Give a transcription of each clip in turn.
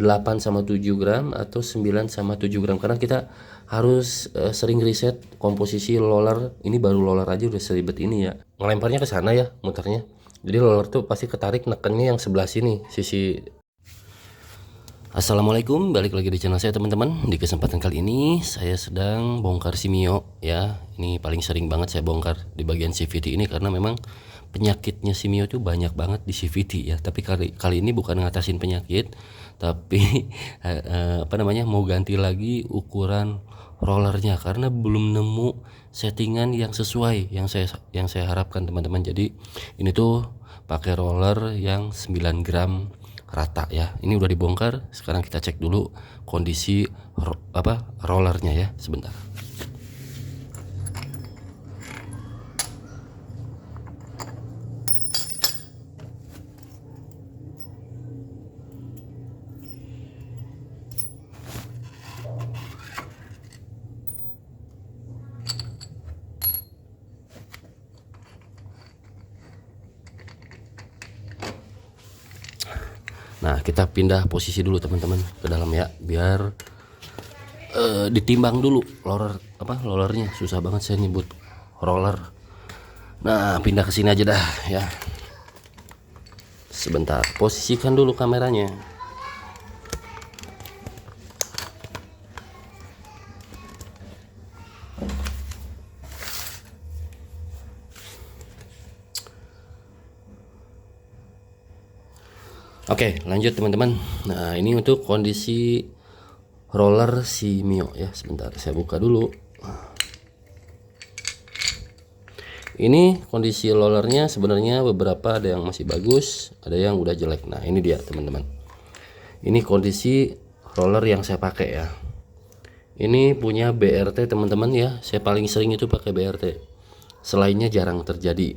8 sama 7 gram atau 9 sama 7 gram, karena kita harus sering riset komposisi roller. Ini baru roller aja udah seribet ini ya, ngelemparnya ke sana ya muternya. Jadi roller tuh pasti ketarik nekennya yang sebelah sini, sisi. Assalamualaikum, balik lagi di channel saya teman-teman. Di kesempatan kali ini saya sedang bongkar Simio ya. Ini paling sering banget saya bongkar di bagian CVT ini karena memang penyakitnya Simio tuh banyak banget di CVT ya. Tapi kali ini bukan ngatasin penyakit, tapi mau ganti lagi ukuran rollernya karena belum nemu settingan yang sesuai yang saya harapkan teman-teman. Jadi ini tuh pakai roller yang 9 gram rata ya. Ini udah dibongkar, sekarang kita cek dulu kondisi rollernya ya, sebentar. Nah, kita pindah posisi dulu teman-teman ke dalam ya, biar ditimbang dulu rollernya. Susah banget saya nyebut roller. Nah, pindah ke sini aja dah ya. Sebentar, posisikan dulu kameranya. Oke, lanjut teman-teman. Nah, ini untuk kondisi roller Simio ya. Sebentar, saya buka dulu. Ini kondisi rollernya sebenarnya beberapa ada yang masih bagus, ada yang udah jelek. Nah, ini dia teman-teman. Ini kondisi roller yang saya pakai ya. Ini punya BRT teman-teman ya. Saya paling sering itu pakai BRT. Selainnya jarang terjadi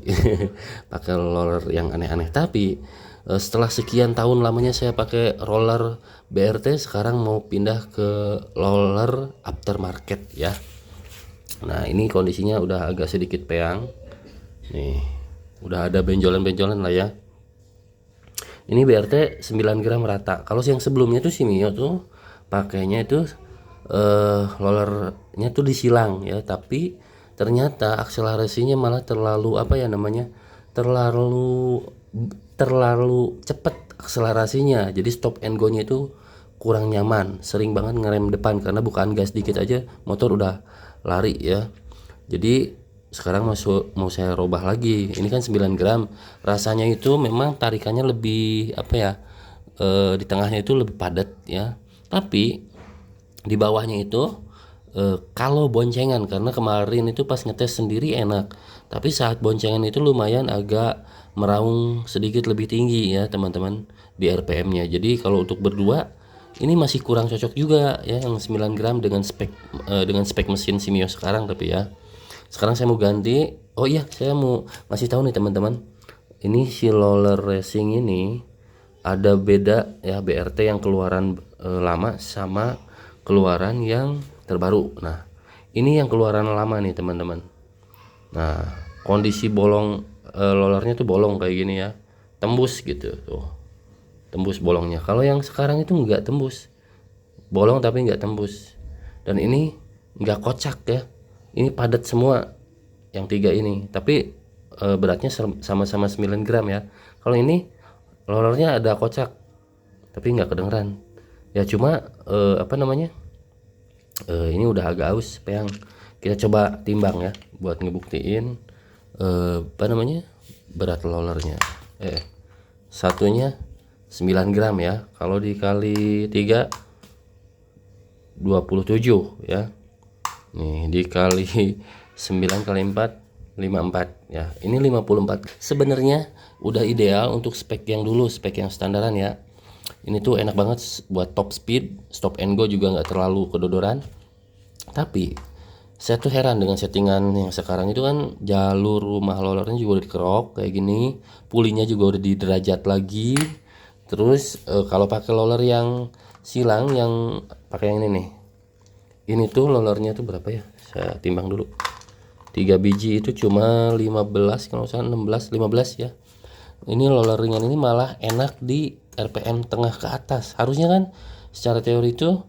pakai roller yang aneh-aneh. Tapi setelah sekian tahun lamanya saya pakai roller BRT, sekarang mau pindah ke roller aftermarket ya. Nah, ini kondisinya udah agak sedikit peang nih, udah ada benjolan-benjolan lah ya. Ini BRT 9 gram rata. Kalau yang sebelumnya tuh Simio tuh pakainya itu rollernya tuh disilang ya, tapi ternyata akselerasinya malah terlalu terlalu cepet akselerasinya. Jadi stop and go nya itu kurang nyaman, sering banget ngerem depan karena bukaan gas dikit aja motor udah lari ya. Jadi sekarang mau saya robah lagi. Ini kan 9 gram, rasanya itu memang tarikannya lebih di tengahnya itu lebih padat ya, tapi di bawahnya itu kalau boncengan, karena kemarin itu pas ngetes sendiri enak, tapi saat boncengan itu lumayan agak meraung sedikit lebih tinggi ya teman-teman di RPM-nya. Jadi kalau untuk berdua ini masih kurang cocok juga ya yang 9 gram dengan spek mesin Simio sekarang. Tapi ya sekarang saya mau ganti. Oh iya, saya mau ngasih tahu nih teman-teman, ini si roller racing ini ada beda ya, BRT yang keluaran lama sama keluaran yang terbaru. Nah, ini yang keluaran lama nih teman-teman. Nah, kondisi bolong rollernya tuh bolong kayak gini ya, tembus gitu tuh, tembus bolongnya. Kalau yang sekarang itu nggak tembus, bolong tapi nggak tembus. Dan ini nggak kocak ya, ini padat semua yang tiga ini, tapi beratnya sama-sama 9 gram ya. Kalau ini rollernya ada kocak tapi nggak kedengeran ya. Cuma ini udah agak aus peang. Kita coba timbang ya buat ngebuktiin berat rollernya. Satunya 9 gram ya, kalau dikali 3 27 ya. Nih dikali 9 kali 4 54 ya. Ini 54. Sebenarnya udah ideal untuk spek yang standaran ya. Ini tuh enak banget buat top speed, stop and go juga nggak terlalu kedodoran. Tapi saya tuh heran dengan settingan yang sekarang itu kan, jalur rumah rollernya juga udah dikerok kayak gini, pulinya juga udah di derajat lagi. Terus kalau pakai roller yang silang, yang pakai yang ini nih, ini tuh rollernya tuh berapa ya, saya timbang dulu. 3 biji itu cuma 15, kalau misalnya 15 ya. Ini roller ringan ini malah enak di RPM tengah ke atas. Harusnya kan secara teori itu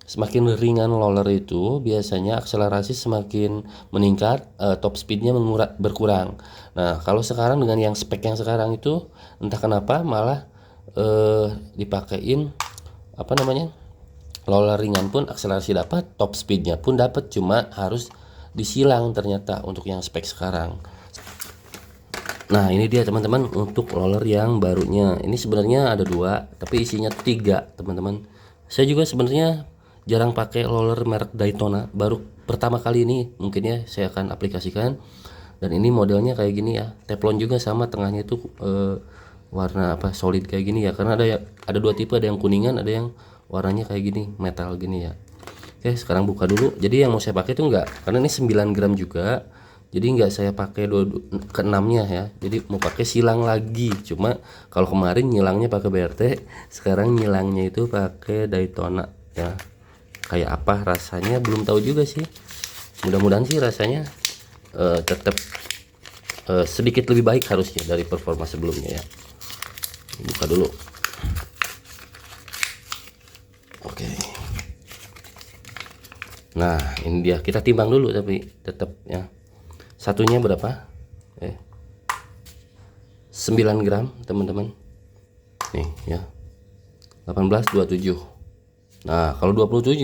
semakin ringan roller itu biasanya akselerasi semakin meningkat, top speednya berkurang. Nah kalau sekarang dengan yang spek yang sekarang itu entah kenapa malah dipakein apa namanya, roller ringan pun akselerasi dapat, top speednya pun dapat, cuma harus disilang ternyata untuk yang spek sekarang. Nah ini dia teman-teman untuk roller yang barunya. Ini sebenarnya ada dua tapi isinya tiga teman-teman. Saya juga sebenarnya jarang pakai roller merek Daytona, baru pertama kali ini mungkin ya saya akan aplikasikan. Dan ini modelnya kayak gini ya, teflon juga sama, tengahnya itu warna apa solid kayak gini ya, karena ada dua tipe, ada yang kuningan, ada yang warnanya kayak gini metal gini ya. Oke sekarang buka dulu. Jadi yang mau saya pakai itu enggak, karena ini 9 gram juga, jadi enggak saya pakai ke 6 nya ya, jadi mau pakai silang lagi. Cuma kalau kemarin nyilangnya pakai BRT, sekarang nyilangnya itu pakai Daytona ya. Kayak apa rasanya belum tahu juga sih, mudah-mudahan sih rasanya tetap sedikit lebih baik harusnya dari performa sebelumnya ya. Buka dulu. Oke. Nah ini dia, kita timbang dulu tapi tetap ya. Satunya berapa? 9 gram teman-teman. Nih ya. 18,27. Nah kalau 27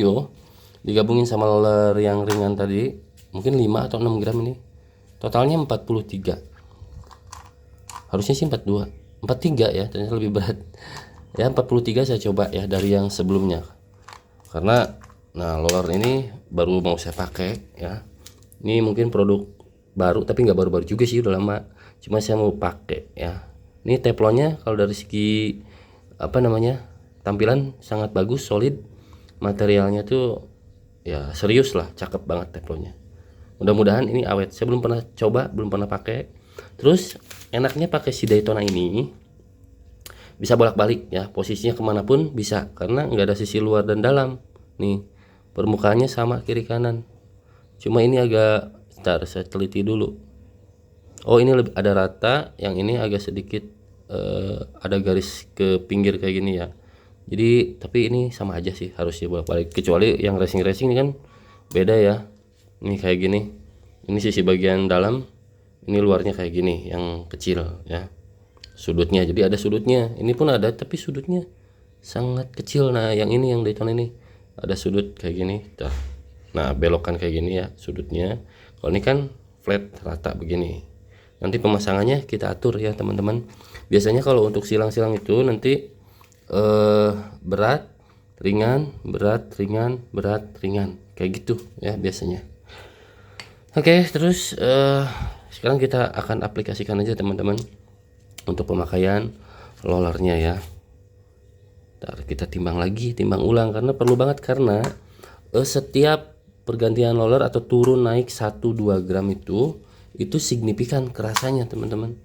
digabungin sama roller yang ringan tadi mungkin 5 atau 6 gram, ini totalnya 43. Harusnya sih 42, 43 ya, ternyata lebih berat ya. 43 saya coba ya dari yang sebelumnya, karena nah roller ini baru mau saya pakai ya. Ini mungkin produk baru tapi nggak baru-baru juga sih, udah lama, cuma saya mau pakai ya. Ini teflonnya kalau dari segi apa namanya tampilan sangat bagus, solid, materialnya tuh ya serius lah, cakep banget teflonnya. Mudah-mudahan ini awet. Saya belum pernah coba, belum pernah pakai. Terus enaknya pakai si Daytona ini bisa bolak-balik ya, posisinya kemanapun bisa, karena nggak ada sisi luar dan dalam. Nih permukaannya sama kiri kanan, cuma ini agak, ntar saya teliti dulu. Oh ini lebih ada rata, yang ini agak sedikit ada garis ke pinggir kayak gini ya. Jadi tapi ini sama aja sih harusnya bolak-balik, kecuali yang racing ini kan beda ya. Ini kayak gini, ini sisi bagian dalam, ini luarnya kayak gini yang kecil ya sudutnya. Jadi ada sudutnya, ini pun ada tapi sudutnya sangat kecil. Nah yang ini yang Daytona ini ada sudut kayak gini. Nah belokan kayak gini ya sudutnya. Kalau ini kan flat rata begini. Nanti pemasangannya kita atur ya teman-teman. Biasanya kalau untuk silang-silang itu nanti berat ringan berat ringan berat ringan kayak gitu ya biasanya. Oke terus sekarang kita akan aplikasikan aja teman-teman untuk pemakaian rollernya ya. Ntar kita timbang lagi, timbang ulang, karena perlu banget, karena setiap pergantian roller atau turun naik 1-2 gram itu signifikan kerasanya teman-teman.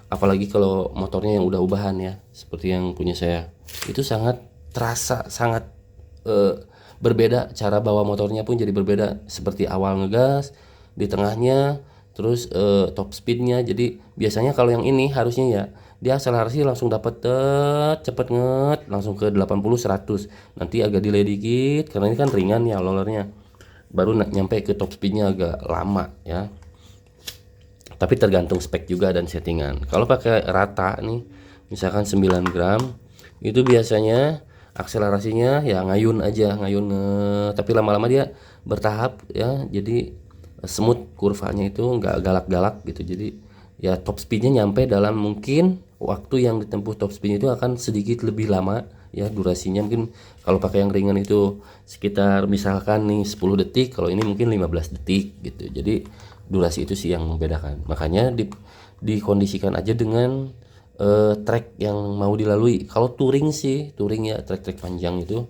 Apalagi kalau motornya yang udah ubahan ya, seperti yang punya saya, itu sangat terasa, sangat berbeda. Cara bawa motornya pun jadi berbeda, seperti awal ngegas, di tengahnya, terus top speednya. Jadi biasanya kalau yang ini harusnya ya dia akselerasi langsung dapat cepet nget langsung ke 80-100, nanti agak delay dikit karena ini kan ringan ya rollernya, baru nyampe ke top speednya agak lama ya. Tapi tergantung spek juga dan settingan. Kalau pakai rata nih misalkan 9 gram itu biasanya akselerasinya ya ngayun aja, ngayun tapi lama-lama dia bertahap ya, jadi smooth kurvanya itu nggak galak-galak gitu. Jadi ya top speednya nyampe dalam mungkin waktu yang ditempuh top speed itu akan sedikit lebih lama ya durasinya. Mungkin kalau pakai yang ringan itu sekitar misalkan nih 10 detik, kalau ini mungkin 15 detik gitu. Jadi durasi itu sih yang membedakan. Makanya dikondisikan aja dengan track yang mau dilalui. Kalau touring sih, touring ya track-track panjang itu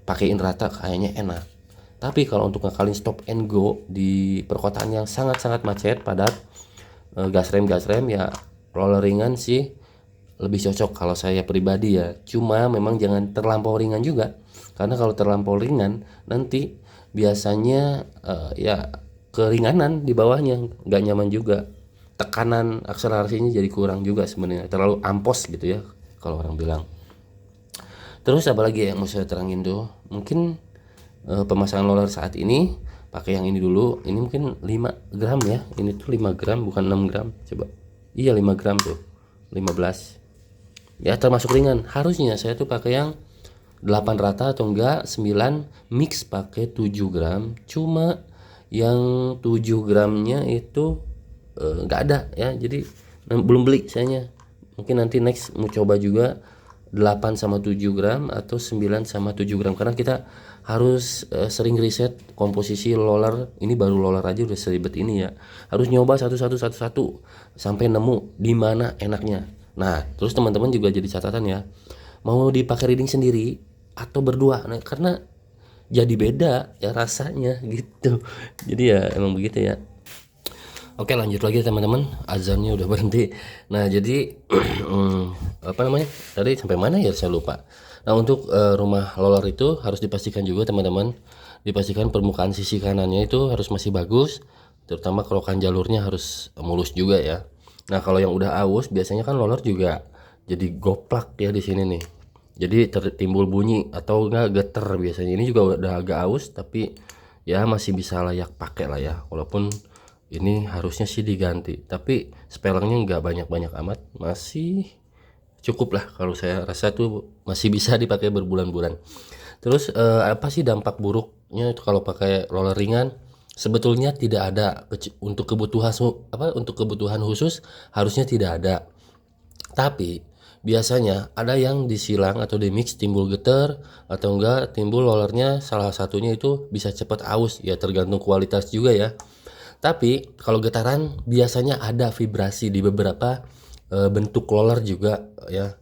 pakein rata kayaknya enak. Tapi kalau untuk ngakalin stop and go di perkotaan yang sangat-sangat macet padat, gas rem ya roller ringan sih lebih cocok kalau saya pribadi ya. Cuma memang jangan terlampau ringan juga, karena kalau terlampau ringan nanti biasanya ya keringanan di bawahnya nggak nyaman juga, tekanan akselerasinya jadi kurang juga sebenarnya, terlalu ampos gitu ya kalau orang bilang. Terus apalagi yang mau saya terangin tuh, mungkin pemasangan roller saat ini pakai yang ini dulu. Ini mungkin 5 gram ya, ini tuh 5 gram bukan 6 gram, coba. Iya 5 gram tuh, 15 ya, termasuk ringan. Harusnya saya tuh pakai yang 8 rata atau enggak 9 mix pakai 7 gram. Cuma yang 7 gramnya itu enggak ada ya, jadi belum beli sayanya. Mungkin nanti next mau coba juga 8 sama 7 gram atau 9 sama 7 gram, karena kita harus sering riset komposisi roller. Ini baru roller aja udah seribet ini ya, harus nyoba satu sampai nemu di mana enaknya. Nah terus teman-teman juga jadi catatan ya, mau dipakai reading sendiri atau berdua, nah karena jadi beda ya rasanya gitu. Jadi ya emang begitu ya. Oke lanjut lagi teman-teman, azannya udah berhenti. Nah jadi apa namanya tadi sampai mana ya saya lupa. Nah untuk rumah roller itu harus dipastikan juga teman-teman, dipastikan permukaan sisi kanannya itu harus masih bagus, terutama kerokan jalurnya harus mulus juga ya. Nah kalau yang udah aus biasanya kan roller juga jadi goplak ya di sini nih, jadi tertimbul bunyi atau enggak geter biasanya. Ini juga udah agak aus tapi ya masih bisa layak pakai lah ya, walaupun ini harusnya sih diganti, tapi spelengnya nggak banyak-banyak amat, masih cukup lah. Kalau saya rasa tuh masih bisa dipakai berbulan-bulan. Terus apa sih dampak buruknya itu kalau pakai roller ringan? Sebetulnya tidak ada. Untuk kebutuhan untuk kebutuhan khusus harusnya tidak ada. Tapi biasanya ada yang disilang atau dimix timbul getar, atau enggak timbul rollernya salah satunya itu bisa cepat aus ya, tergantung kualitas juga ya. Tapi kalau getaran biasanya ada vibrasi di beberapa bentuk roller juga ya,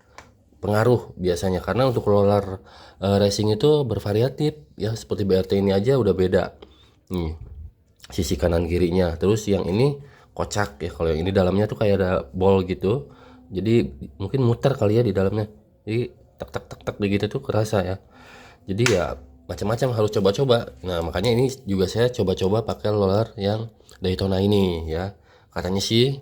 pengaruh biasanya. Karena untuk roller racing itu bervariatif ya, seperti BRT ini aja udah beda nih sisi kanan kirinya. Terus yang ini kocak ya, kalau yang ini dalamnya tuh kayak ada ball gitu, jadi mungkin muter kali ya di dalamnya, jadi tak tak tak tak begitu tuh kerasa ya. Jadi ya macam-macam harus coba-coba. Nah makanya ini juga saya coba-coba pakai roller yang Daytona ini ya, katanya sih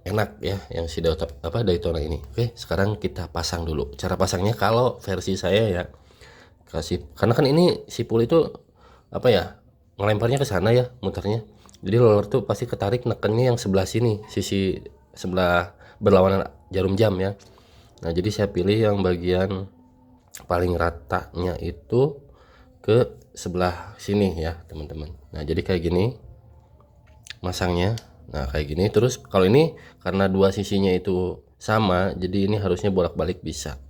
enak ya yang si Daytona ini. Oke sekarang kita pasang dulu. Cara pasangnya kalau versi saya ya, karena kan ini si pool itu apa ya, ngelemparnya ke sana ya muternya, jadi roller tuh pasti ketarik nekennya yang sebelah sini, sisi sebelah berlawanan jarum jam ya. Nah jadi saya pilih yang bagian paling ratanya itu ke sebelah sini ya teman-teman. Nah jadi kayak gini masangnya, nah kayak gini. Terus kalau ini karena dua sisinya itu sama, jadi ini harusnya bolak-balik bisa.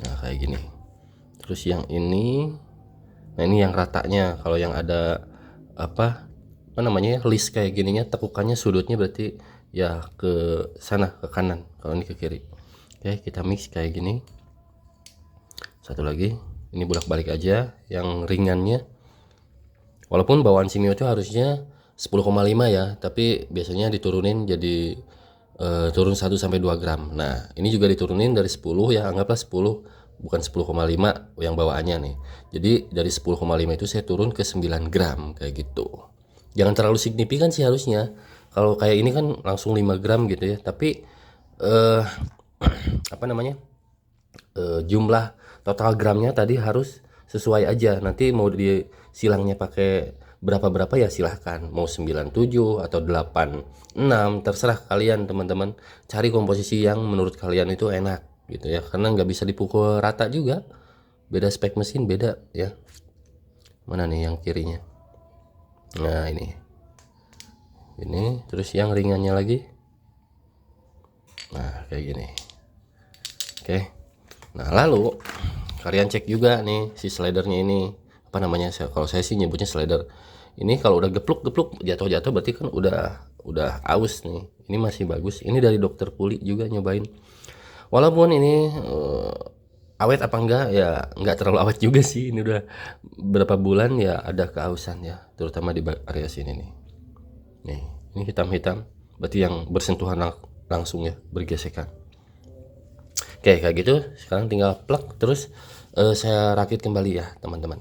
Nah kayak gini. Terus yang ini, nah ini yang ratanya. Kalau yang ada apa namanya list kayak gininya, tekukannya sudutnya berarti ya ke sana, ke kanan. Kalau ini ke kiri. Oke kita mix kayak gini. Satu lagi, ini bolak-balik aja yang ringannya. Walaupun bawaan Simio itu harusnya 10,5 ya, tapi biasanya diturunin jadi turun 1 sampai 2 gram. Nah, ini juga diturunin dari 10 ya, anggaplah 10, bukan 10,5 yang bawaannya nih. Jadi dari 10,5 itu saya turun ke 9 gram kayak gitu. Jangan terlalu signifikan sih harusnya. Kalau kayak ini kan langsung 5 gram gitu ya, tapi apa namanya? Jumlah total gramnya tadi harus sesuai aja. Nanti mau di silangnya pakai berapa ya silahkan, mau 97 atau 86 terserah kalian teman-teman. Cari komposisi yang menurut kalian itu enak gitu ya, karena nggak bisa dipukul rata juga, beda spek mesin beda ya. Mana nih yang kirinya? Nah ini terus yang ringannya lagi, nah kayak gini. Oke. Nah lalu kalian cek juga nih si slidernya ini apa namanya, kalau saya sih nyebutnya slider. Ini kalau udah gepluk jatuh berarti kan udah aus nih. Ini masih bagus. Ini dari dokter Puli juga nyobain. Walaupun ini awet apa enggak ya, enggak terlalu awet juga sih. Ini udah berapa bulan ya ada keausan ya, terutama di area sini nih. Nih ini hitam-hitam berarti yang bersentuhan langsung ya, bergesekan. Oke kayak gitu. Sekarang tinggal plug terus saya rakit kembali ya teman-teman.